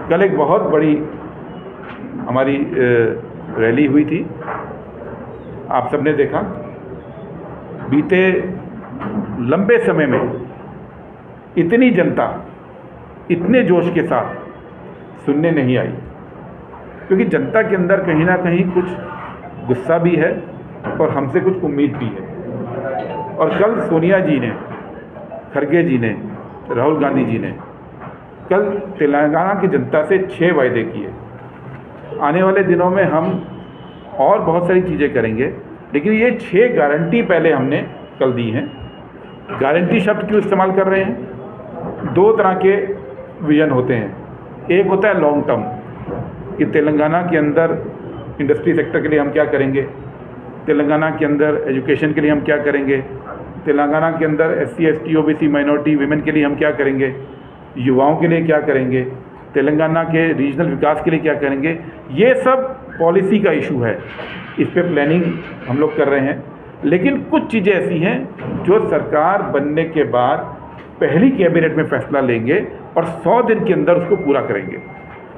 कल एक बहुत बड़ी हमारी रैली हुई थी, आप सबने देखा। बीते लंबे समय में इतनी जनता इतने जोश के साथ सुनने नहीं आई, क्योंकि जनता के अंदर कहीं ना कहीं कुछ गुस्सा भी है और हमसे कुछ उम्मीद भी है। और कल सोनिया जी ने, खड़गे जी ने, राहुल गांधी जी ने कल तेलंगाना की जनता से 6 वायदे किए। आने वाले दिनों में हम और बहुत सारी चीज़ें करेंगे, लेकिन ये 6 गारंटी पहले हमने कल दी हैं। गारंटी शब्द क्यों इस्तेमाल कर रहे हैं? 2 तरह के विजन होते हैं। एक होता है लॉन्ग टर्म, कि तेलंगाना के अंदर इंडस्ट्री सेक्टर के लिए हम क्या करेंगे, तेलंगाना के अंदर एजुकेशन के लिए हम क्या करेंगे, तेलंगाना के अंदर SC ST OBC minority women के लिए हम क्या करेंगे, युवाओं के लिए क्या करेंगे, तेलंगाना के रीजनल विकास के लिए क्या करेंगे। ये सब पॉलिसी का इशू है, इस पे प्लानिंग हम लोग कर रहे हैं। लेकिन कुछ चीज़ें ऐसी हैं जो सरकार बनने के बाद पहली कैबिनेट में फैसला लेंगे और 100 दिन के अंदर उसको पूरा करेंगे।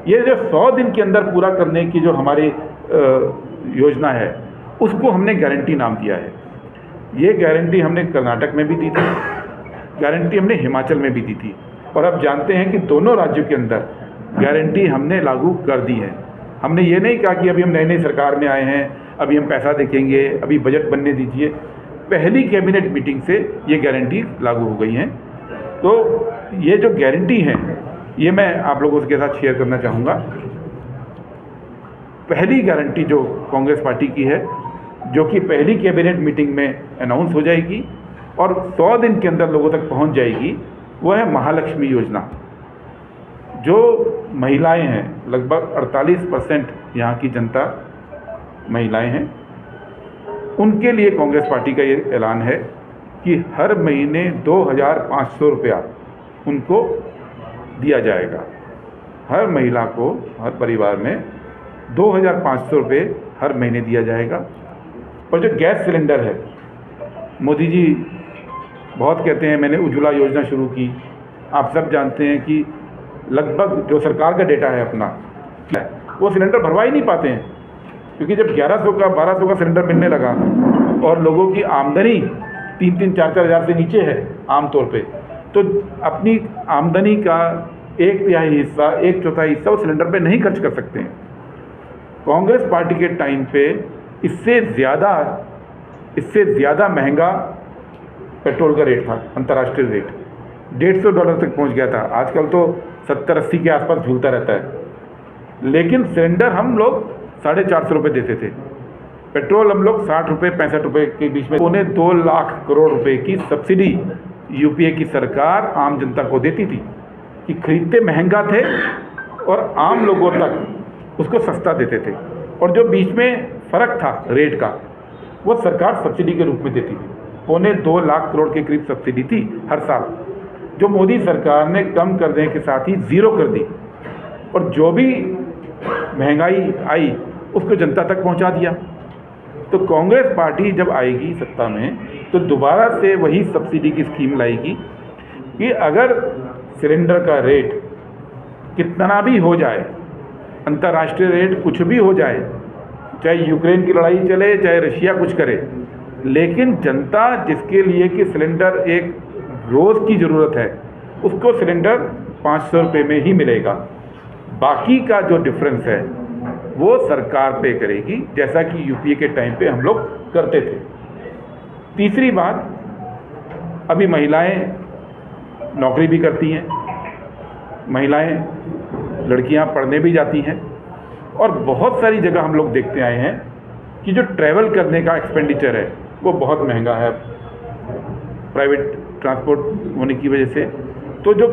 ये जो 100 दिन के अंदर पूरा करने की जो हमारी योजना है, उसको हमने गारंटी नाम दिया है। ये गारंटी हमने कर्नाटक में भी दी थी, गारंटी हमने हिमाचल में भी दी थी, और अब जानते हैं कि दोनों राज्यों के अंदर गारंटी हमने लागू कर दी है। हमने ये नहीं कहा कि अभी हम नई नई सरकार में आए हैं, अभी हम पैसा देखेंगे, अभी बजट बनने दीजिए। पहली कैबिनेट मीटिंग से ये गारंटी लागू हो गई हैं। तो ये जो गारंटी हैं, ये मैं आप लोगों के साथ शेयर करना चाहूँगा। पहली गारंटी जो कांग्रेस पार्टी की है, जो कि पहली कैबिनेट मीटिंग में अनाउंस हो जाएगी और 100 दिन के अंदर लोगों तक पहुंच जाएगी, वो है महालक्ष्मी योजना। जो महिलाएं हैं, लगभग 48% यहाँ की जनता महिलाएं हैं, उनके लिए कांग्रेस पार्टी का ये ऐलान है कि हर महीने 2500 रुपया उनको दिया जाएगा। हर महिला को, हर परिवार में 2500 रुपये हर महीने दिया जाएगा। और जो गैस सिलेंडर है, मोदी जी बहुत कहते हैं मैंने उज्ज्वला योजना शुरू की। आप सब जानते हैं कि लगभग जो सरकार का डेटा है अपना, वो सिलेंडर भरवा ही नहीं पाते हैं, क्योंकि जब 1100 का 1200 का सिलेंडर मिलने लगा और लोगों की आमदनी 3-3, 4-4 हज़ार से नीचे है आमतौर पे, तो अपनी आमदनी का 1/3 हिस्सा, 1/4 हिस्सा वो सिलेंडर पे नहीं खर्च कर सकते हैं। कांग्रेस पार्टी के टाइम पे इससे ज़्यादा महंगा पेट्रोल का रेट था, अंतर्राष्ट्रीय रेट $150 तक पहुंच गया था। आजकल तो 70-80 के आसपास झूलता रहता है। लेकिन सिलेंडर हम लोग 450 रुपये देते थे, पेट्रोल हम लोग 60 रुपये 65 रुपये के बीच में। 2.25 लाख करोड़ रुपए की सब्सिडी यूपीए की सरकार आम जनता को देती थी, कि खरीदते महंगा थे और आम लोगों तक उसको सस्ता देते थे। और जो बीच में फ़र्क था रेट का, वो सरकार सब्सिडी के रूप में देती थी। 2.25 लाख करोड़ के करीब सब्सिडी थी हर साल, जो मोदी सरकार ने कम करने के साथ ही ज़ीरो कर दी। और जो भी महंगाई आई उसको जनता तक पहुंचा दिया। तो कांग्रेस पार्टी जब आएगी सत्ता में, तो दोबारा से वही सब्सिडी की स्कीम लाएगी कि अगर सिलेंडर का रेट कितना भी हो जाए, अंतर्राष्ट्रीय रेट कुछ भी हो जाए, चाहे यूक्रेन की लड़ाई चले, चाहे रशिया कुछ करे, लेकिन जनता जिसके लिए कि सिलेंडर एक रोज़ की ज़रूरत है, उसको सिलेंडर 500 रुपये में ही मिलेगा। बाकी का जो डिफरेंस है वो सरकार पे करेगी, जैसा कि यूपीए के टाइम पे हम लोग करते थे। तीसरी बात, अभी महिलाएं नौकरी भी करती हैं, महिलाएं लड़कियां पढ़ने भी जाती हैं, और बहुत सारी जगह हम लोग देखते आए हैं कि जो ट्रैवल करने का एक्सपेंडिचर है वो बहुत महंगा है प्राइवेट ट्रांसपोर्ट होने की वजह से। तो जो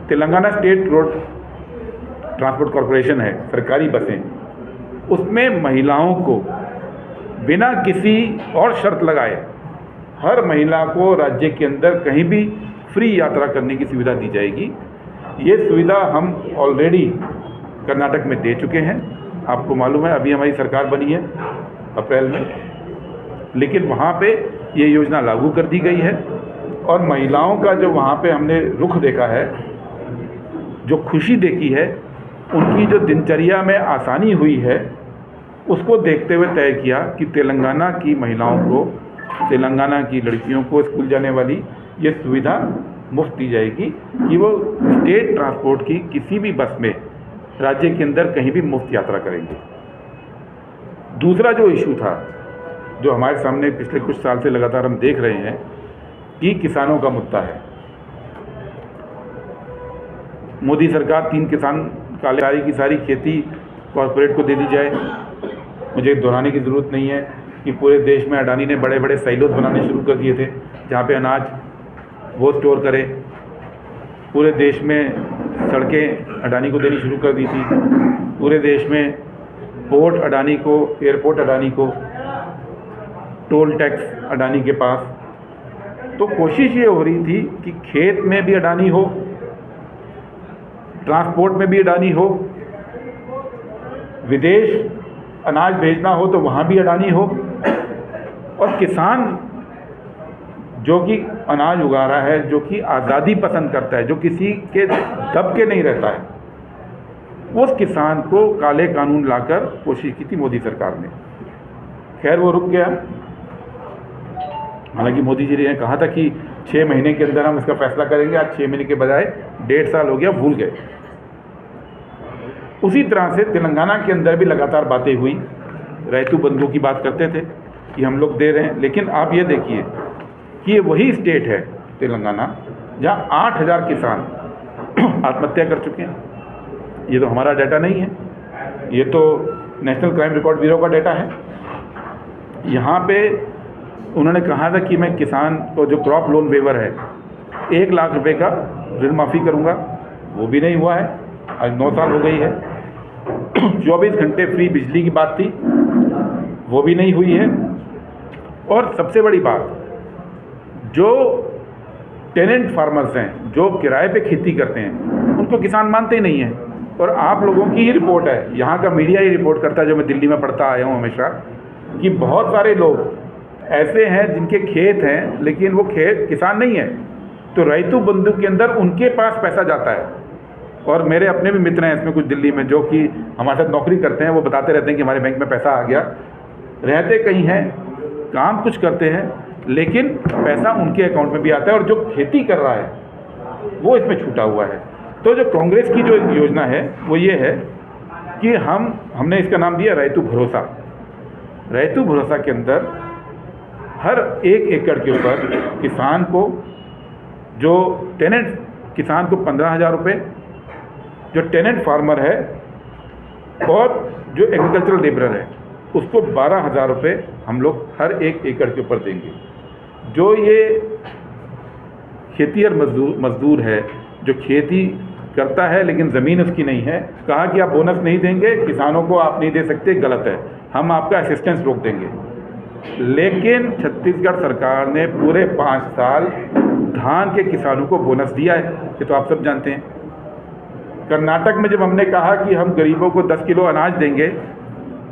Telangana state road transport corporation है, सरकारी बसें, उसमें महिलाओं को बिना किसी और शर्त लगाए हर महिला को राज्य के अंदर कहीं भी फ्री यात्रा करने की सुविधा दी जाएगी। ये सुविधा हम ऑलरेडी कर्नाटक में दे चुके हैं। आपको मालूम है, अभी हमारी सरकार बनी है अप्रैल में, लेकिन वहाँ पे ये योजना लागू कर दी गई है और महिलाओं का जो वहाँ पे हमने रुख देखा है, जो खुशी देखी है, उनकी जो दिनचर्या में आसानी हुई है, उसको देखते हुए तय किया कि तेलंगाना की महिलाओं को, तेलंगाना की लड़कियों को स्कूल जाने वाली ये सुविधा मुफ्त दी जाएगी कि वो स्टेट ट्रांसपोर्ट की किसी भी बस में राज्य के अंदर कहीं भी मुफ्त यात्रा करेंगे। दूसरा जो इशू था, जो हमारे सामने पिछले कुछ साल से लगातार हम देख रहे हैं कि किसानों का मुद्दा है। मोदी सरकार 3 किसान काले की सारी खेती कॉरपोरेट को दे दी जाए। मुझे दोहराने की ज़रूरत नहीं है कि पूरे देश में अडानी ने बड़े बड़े साइलोज बनाने शुरू कर दिए थे जहाँ पे अनाज वो स्टोर करे। पूरे देश में सड़कें अडानी को देनी शुरू कर दी थी। पूरे देश में पोर्ट अडानी को, एयरपोर्ट अडानी को, टोल टैक्स अडानी के पास। तो कोशिश ये हो रही थी कि खेत में भी अडानी हो, ट्रांसपोर्ट में भी अडानी हो, विदेश अनाज भेजना हो तो वहाँ भी अडानी हो, और किसान जो कि अनाज उगा रहा है, जो कि आज़ादी पसंद करता है, जो किसी के दब के नहीं रहता है, उस किसान को काले कानून लाकर कोशिश की थी मोदी सरकार ने। खैर वो रुक गया। हालांकि मोदी जी ने कहा था कि 6 महीने के अंदर हम इसका फैसला करेंगे। आज 6 महीने के बजाय 1.5 साल हो गया, भूल गए। उसी तरह से तेलंगाना के अंदर भी लगातार बातें हुई। रैतु बंधु की बात करते थे कि हम लोग दे रहे हैं, लेकिन आप ये देखिए कि ये वही स्टेट है तेलंगाना जहाँ 8,000 किसान आत्महत्या कर चुके हैं। ये तो हमारा डाटा नहीं है, ये तो नेशनल क्राइम रिकॉर्ड ब्यूरो का डाटा है। यहाँ पे उन्होंने कहा था कि मैं किसान को जो क्रॉप लोन वेवर है 1 लाख रुपए का ऋण माफ़ी करूँगा, वो भी नहीं हुआ है। आज 9 साल हो गई है। 24 घंटे फ्री बिजली की बात थी, वो भी नहीं हुई है। और सबसे बड़ी बात, जो टेनेंट फार्मर्स हैं, जो किराए पे खेती करते हैं, उनको किसान मानते ही नहीं हैं। और आप लोगों की ही रिपोर्ट है, यहाँ का मीडिया ही रिपोर्ट करता है, जो मैं दिल्ली में पढ़ता आया हूँ हमेशा, कि बहुत सारे लोग ऐसे हैं जिनके खेत हैं लेकिन वो खेत किसान नहीं है। तो रैतु बंधु के अंदर उनके पास पैसा जाता है। और मेरे अपने भी मित्र हैं इसमें कुछ दिल्ली में, जो कि हमारे साथ नौकरी करते हैं, वो बताते रहते हैं कि हमारे बैंक में पैसा आ गया। रहते कहीं हैं, काम कुछ करते हैं, लेकिन पैसा उनके अकाउंट में भी आता है, और जो खेती कर रहा है वो इसमें छूटा हुआ है। तो जो कांग्रेस की जो योजना है वो ये है कि हमने इसका नाम दिया रैतु भरोसा। रैतु भरोसा के अंदर हर 1 एकड़ के ऊपर किसान को, जो टेनेंट किसान को 15,000 रुपये, जो टेनेंट फार्मर है और जो एग्रीकल्चरल लेबरर है उसको 12,000 रुपये हम लोग हर 1 एकड़ के ऊपर देंगे। जो ये खेतीहर मजदूर है, जो खेती करता है लेकिन ज़मीन उसकी नहीं है, कहा कि आप बोनस नहीं देंगे, किसानों को आप नहीं दे सकते, गलत है, हम आपका असिस्टेंस रोक देंगे। लेकिन छत्तीसगढ़ सरकार ने पूरे 5 साल धान के किसानों को बोनस दिया है, ये तो आप सब जानते हैं। कर्नाटक में जब हमने कहा कि हम गरीबों को 10 किलो अनाज देंगे,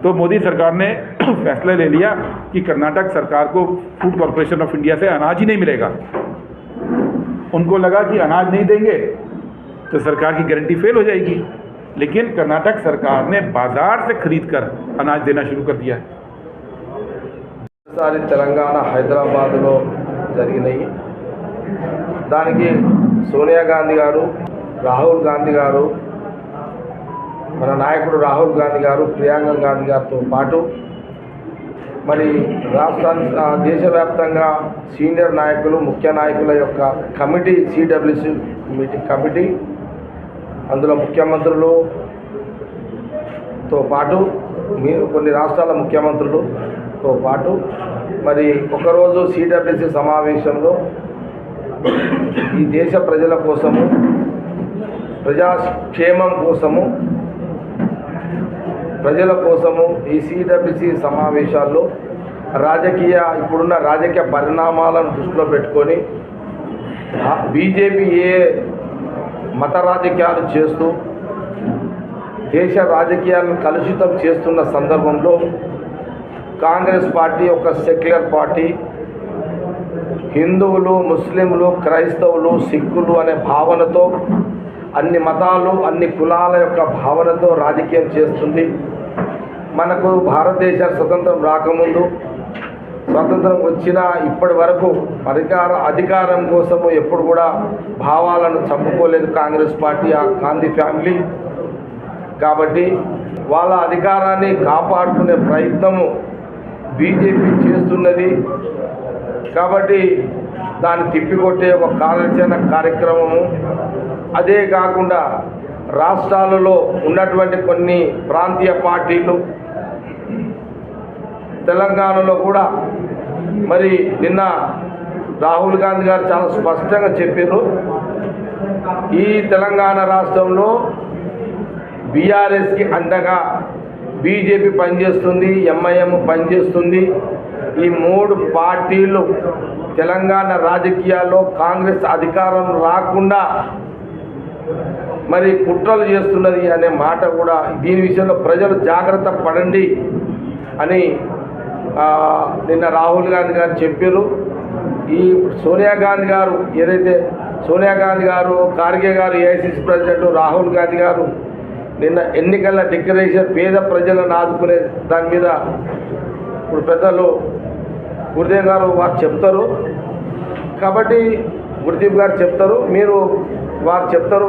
तो मोदी सरकार ने फैसला ले लिया कि कर्नाटक सरकार को फूड कॉरपोरेशन ऑफ इंडिया से अनाज ही नहीं मिलेगा। उनको लगा कि अनाज नहीं देंगे तो सरकार की गारंटी फेल हो जाएगी, लेकिन कर्नाटक सरकार ने बाजार से खरीदकर अनाज देना शुरू कर दिया है। सारी तेलंगाना హైదరాబాద్లో జరిగినాయి। దానికి సోనియా గాంధీ గారు, రాహుల్ గాంధీ గారు, మన నాయకుడు రాహుల్ గాంధీ గారు, ప్రియాంక గాంధీ గారితో పాటు మరి దేశవ్యాప్తంగా సీనియర్ నాయకులు, ముఖ్య నాయకుల యొక్క కమిటీ, సిడబ్ల్యూసి మీటింగ్ కమిటీ, అందులో ముఖ్యమంత్రులతో పాటు కొన్ని రాష్ట్రాల ముఖ్యమంత్రులతో పాటు మరి ఒకరోజు సిడబ్ల్యూసి సమావేశంలో ఈ దేశ ప్రజల కోసము, ప్రజాక్షేమం కోసము, ప్రజల కోసము ఈ సిడబ్ల్యూసి సమావేశాల్లో ఇప్పుడున్న రాజకీయ పరిణామాలను దృష్టిలో పెట్టుకొని బీజేపీ ఏ మత రాజకీయాలు చేస్తూ దేశ రాజకీయాలను కలుషితం చేస్తున్న సందర్భంలో కాంగ్రెస్ పార్టీ ఒక సెక్యులర్ పార్టీ. హిందువులు, ముస్లింలు, క్రైస్తవులు, సిక్కులు అనే భావనతో, అన్ని మతాలు, అన్ని కులాల యొక్క భావనతో రాజకీయం చేస్తుంది. మనకు భారతదేశ స్వతంత్రం రాకముందు, స్వతంత్రం వచ్చిన ఇప్పటి వరకు అధికారం కోసము ఎప్పుడు కూడా భావాలను చంపుకోలేదు కాంగ్రెస్ పార్టీ, ఆ గాంధీ ఫ్యామిలీ. కాబట్టి వాళ్ళ అధికారాన్ని కాపాడుకునే ప్రయత్నము బీజేపీ చేస్తున్నది. కాబట్టి దాన్ని తిప్పికొట్టే ఒక కార్యాచరణ కార్యక్రమము. అదే కాకుండా రాష్ట్రాలలో ఉన్నటువంటి కొన్ని ప్రాంతీయ పార్టీలు తెలంగాణలో కూడా మరి నిన్న రాహుల్ గాంధీ గారు చాలా స్పష్టంగా చెప్పారు, ఈ తెలంగాణ రాష్ట్రంలో బీఆర్ఎస్కి అండగా బీజేపీ పనిచేస్తుంది, ఎంఐఎం పనిచేస్తుంది. ఈ మూడు పార్టీలు తెలంగాణ రాజకీయాల్లో కాంగ్రెస్ అధికారం రాకుండా మరి కుట్రలు చేస్తున్నది అనే మాట కూడా, దీని విషయంలో ప్రజలు జాగ్రత్త పడండి అని నిన్న రాహుల్ గాంధీ గారు చెప్పారు. ఈ సోనియా గాంధీ గారు ఏదైతే ఖార్గే గారు, ఏఐసిసి ప్రెసిడెంట్ రాహుల్ గాంధీ గారు నిన్న ఎన్నికల డిక్లరేషన్ పేద ప్రజలను ఆదుకునే దాని మీద ఇప్పుడు పెద్దలు గురుదేవ్ గారు వారు చెప్తారు. కాబట్టి గురుదేవ్ గారు చెప్తారు,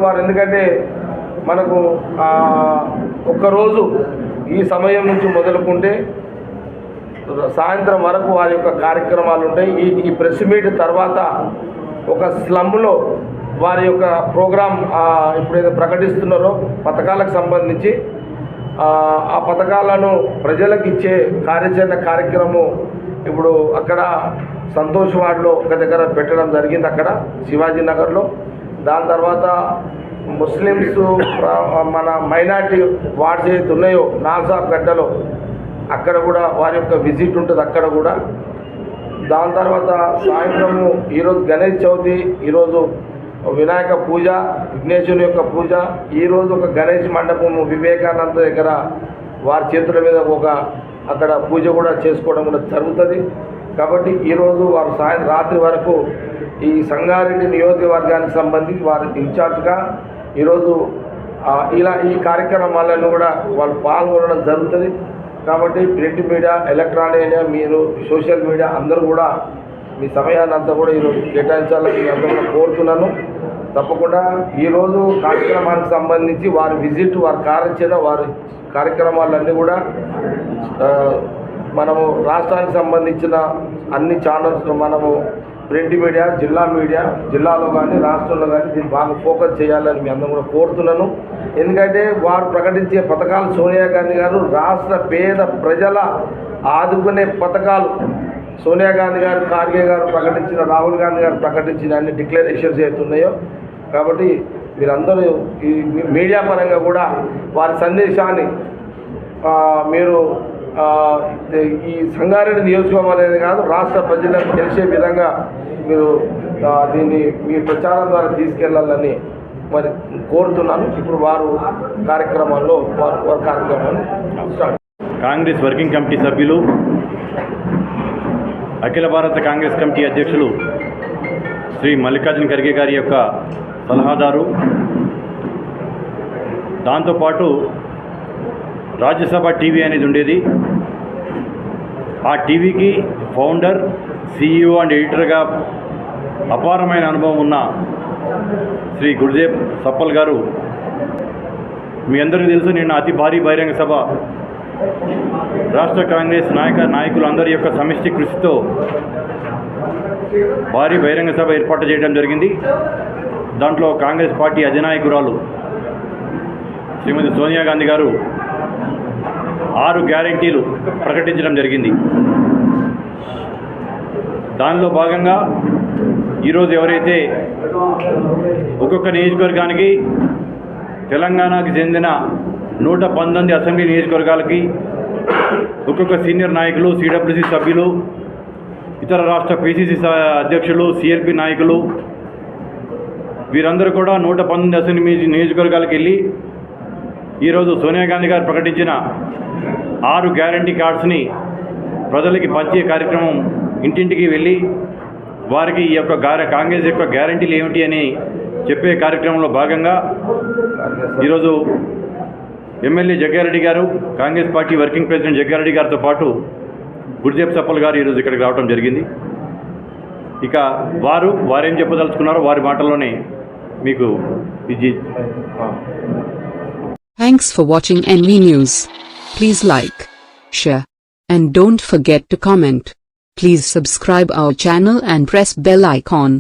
వారు ఎందుకంటే మనకు ఒక్కరోజు ఈ సమయం నుంచి మొదలుకుంటే సాయంత్రం వరకు వారి యొక్క కార్యక్రమాలు ఉంటాయి. ఈ ప్రెస్ మీట్ తర్వాత ఒక స్లమ్లో వారి యొక్క ప్రోగ్రాం ఇప్పుడైతే ప్రకటిస్తున్నారో పథకాలకు సంబంధించి ఆ పథకాలను ప్రజలకు ఇచ్చే కార్యాచరణ కార్యక్రమం ఇప్పుడు అక్కడ సంతోష్ వార్డులో ఒక దగ్గర పెట్టడం జరిగింది, అక్కడ శివాజీ నగర్లో. దాని తర్వాత ముస్లిమ్స్ మన మైనార్టీ వార్డ్స్ ఏదైతే ఉన్నాయో నాల్సాబ్ గడ్డలో అక్కడ కూడా వారి యొక్క విజిట్ ఉంటుంది అక్కడ కూడా. దాని తర్వాత సాయంత్రము ఈరోజు గణేష్ చవితి, ఈరోజు వినాయక పూజ, విఘ్నేశ్వరుని యొక్క పూజ. ఈరోజు ఒక గణేష్ మండపము వివేకానంద దగ్గర వారి చేతుల మీద అక్కడ పూజ కూడా చేసుకోవడం కూడా జరుగుతుంది. కాబట్టి ఈరోజు వారు రాత్రి వరకు ఈ సంగారెడ్డి నియోజకవర్గానికి సంబంధించి వారి ఇన్ఛార్జ్గా ఈరోజు ఈ కార్యక్రమాలను కూడా వాళ్ళు పాల్గొనడం జరుగుతుంది. కాబట్టి ప్రింట్ మీడియా, ఎలక్ట్రానిక్ మీడియా, మీరు సోషల్ మీడియా అందరూ కూడా మీ సమయాన్ని అంతా కూడా ఈరోజు కేటాయించాలని మీ అందరూ కూడా కోరుతున్నాను. తప్పకుండా ఈరోజు కార్యక్రమానికి సంబంధించి వారి విజిట్, వారి కార్యాచరణ, వారి కార్యక్రమాలన్నీ కూడా మనము రాష్ట్రానికి సంబంధించిన అన్ని ఛానల్స్ మనము ప్రింట్ మీడియా, జిల్లాలో కానీ రాష్ట్రంలో కానీ దీన్ని బాగా ఫోకస్ చేయాలని మీ అందరూ కూడా కోరుతున్నాను. ఎందుకంటే వారు ప్రకటించే పథకాలు సోనియా గాంధీ గారు రాష్ట్ర పేద ప్రజల ఆదుకునే పథకాలు సోనియా గాంధీ గారు, ఖార్గే గారు ప్రకటించిన, రాహుల్ గాంధీ గారు ప్రకటించిన అన్ని డిక్లరేషన్స్ అవుతున్నాయో. కాబట్టి మీరందరూ ఈ మీడియా పరంగా కూడా వారి సందేశాన్ని మీరు ఈ సంగారెడ్డి నియోజకవర్గం అనేది కాదు, రాష్ట్ర ప్రజలకు తెలిసే విధంగా మీరు దీన్ని మీ ప్రచారం ద్వారా తీసుకెళ్లాలని మరి కోరుతున్నాను. ఇప్పుడు వారు కార్యక్రమాల్లో వారి కార్యక్రమాన్ని స్టార్ట్. కాంగ్రెస్ వర్కింగ్ కమిటీ సభ్యులు, అఖిల భారత కాంగ్రెస్ కమిటీ అధ్యక్షులు శ్రీ మల్లికార్జున ఖర్గే గారి యొక్క సలహాదారు, దాంతోపాటు రాజ్యసభ టీవీ అనేది ఉండేది. ఆ టీవీకి ఫౌండర్, CEO అండ్ ఎడిటర్గా అపారమైన అనుభవం ఉన్న శ్రీ గురుదేవ్ సప్పల్ గారు, మీ అందరికీ తెలుసు, నిన్న అతి భారీ బహిరంగ సభ రాష్ట్ర కాంగ్రెస్ నాయకులందరి యొక్క సమిష్టి కృషితో భారీ బహిరంగ సభ ఏర్పాటు చేయడం జరిగింది. దాంట్లో కాంగ్రెస్ పార్టీ అధినాయకురాలు శ్రీమతి సోనియా గాంధీ గారు 6 గ్యారెంటీలు ప్రకటించడం జరిగింది. దానిలో భాగంగా ఈరోజు ఎవరైతే ఒక్కొక్క నియోజకవర్గానికి, తెలంగాణకు చెందిన 119 అసెంబ్లీ నియోజకవర్గాలకి ఒక్కొక్క సీనియర్ నాయకులు, CWC సభ్యులు, ఇతర రాష్ట్ర PCC అధ్యక్షులు, CLP నాయకులు, వీరందరూ కూడా 119 అసెంబ్లీ నియోజకవర్గాలకు వెళ్ళి ఈరోజు సోనియా గాంధీ గారు ప్రకటించిన 6 గ్యారంటీ కార్డ్స్ని ప్రజలకి పంచే కార్యక్రమం ఇంటింటికి వెళ్ళి వారికి ఈ యొక్క కాంగ్రెస్ యొక్క గ్యారంటీలు ఏమిటి అని చెప్పే కార్యక్రమంలో భాగంగా ఈరోజు MLA Jaggareddy garu, Congress party working president Jaggareddy గారితో పాటు గుర్జేప్ సప్పల్ గారు ఈరోజు ఇక్కడికి రావడం జరిగింది. ఇక వారేం చెప్పదలుచుకున్నారో వారి మాటల్లోనే మీకు ఇది. Thanks for watching NV News. Please like, share, and don't forget to comment. Please subscribe our channel and press bell icon.